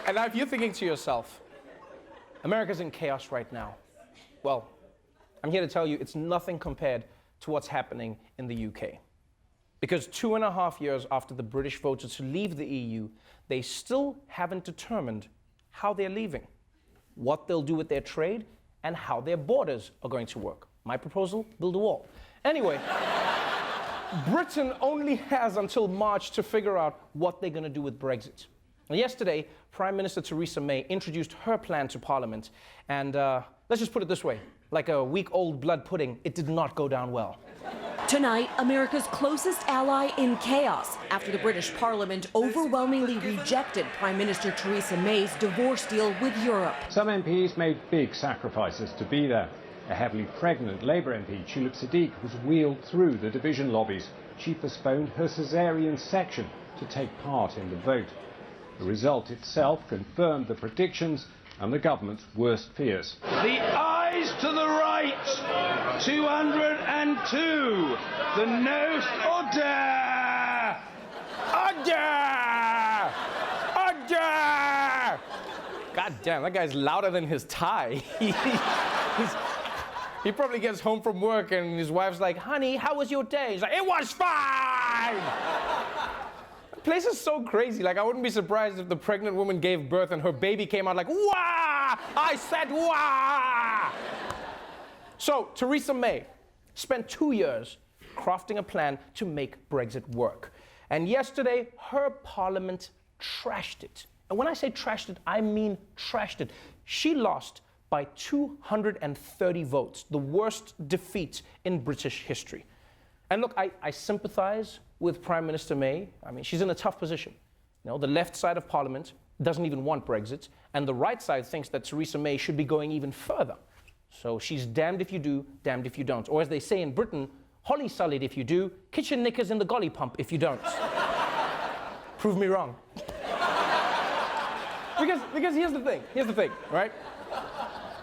And now if you're thinking to yourself, America's in chaos right now. Well, I'm here to tell you it's nothing compared to what's happening in the UK. Because 2.5 years after the British voted to leave the EU, they still haven't determined how they're leaving, what they'll do with their trade, and how their borders are going to work. My proposal, build a wall. Anyway, Britain only has until March to figure out what they're going to do with Brexit. And yesterday, Prime Minister Theresa May introduced her plan to Parliament, and let's just put it this way, like a week-old blood pudding, it did not go down well. Tonight, America's closest ally in chaos after the British Parliament overwhelmingly rejected Prime Minister Theresa May's divorce deal with Europe. Some MPs made big sacrifices to be there. A heavily pregnant Labour MP, Tulip Siddiq, was wheeled through the division lobbies. She postponed her caesarean section to take part in the vote. The result itself confirmed the predictions and the government's worst fears. The ayes to the right, 202. The noes, order! Order! Order! God damn, that guy's louder than his tie. He probably gets home from work and his wife's like, honey, how was your day? He's like, it was fine! The place is so crazy. Like, I wouldn't be surprised if the pregnant woman gave birth and her baby came out like, wah! I said wah! So, Theresa May spent 2 years crafting a plan to make Brexit work. And yesterday, her parliament trashed it. And when I say trashed it, I mean trashed it. She lost by 230 votes, the worst defeat in British history. And look, I sympathize with Prime Minister May. I mean, she's in a tough position. You know, the left side of Parliament doesn't even want Brexit, and the right side thinks that Theresa May should be going even further. So she's damned if you do, damned if you don't. Or as they say in Britain, holly sullied if you do, kitchen knickers in the golly pump if you don't. Prove me wrong. Because here's the thing, right?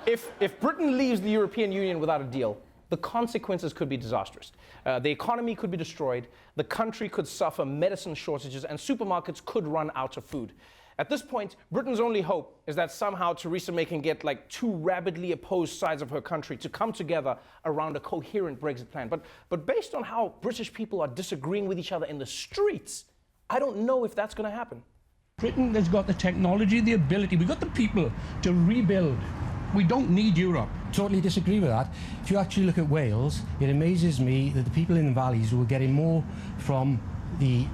If Britain leaves the European Union without a deal, the consequences could be disastrous. The economy could be destroyed, the country could suffer medicine shortages, and supermarkets could run out of food. At this point, Britain's only hope is that somehow Theresa May can get like two rabidly opposed sides of her country to come together around a coherent Brexit plan. But based on how British people are disagreeing with each other in the streets, I don't know if that's going to happen. Britain has got the technology, the ability, we've got the people to rebuild. We don't need Europe. Totally disagree with that. If you actually look at Wales, it amazes me that the people in the valleys who are getting more from the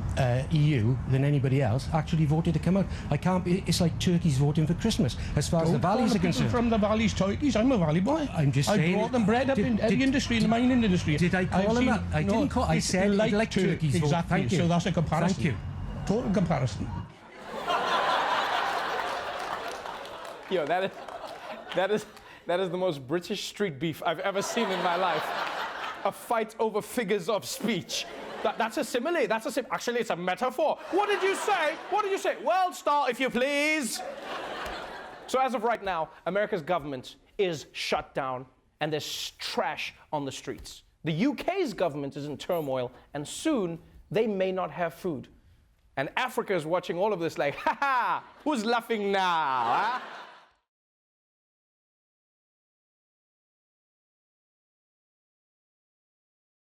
EU than anybody else actually voted to come out. It's like turkeys voting for Christmas, as far as the valleys are concerned. From the valleys, turkeys. I'm a valley boy. I'm just saying. I brought them bread up in the industry, in the mining industry. Did I call them that? I didn't call. I said like turkeys. Exactly. Thank you. So that's a comparison. Thank you. Total comparison. Yo, that is the most British street beef I've ever seen in my life. A fight over figures of speech. That's a simile. Actually, it's a metaphor. What did you say? What did you say? Well, start if you please. So as of right now, America's government is shut down and there's trash on the streets. The UK's government is in turmoil and soon they may not have food. And Africa is watching all of this like, ha ha, who's laughing now? Huh?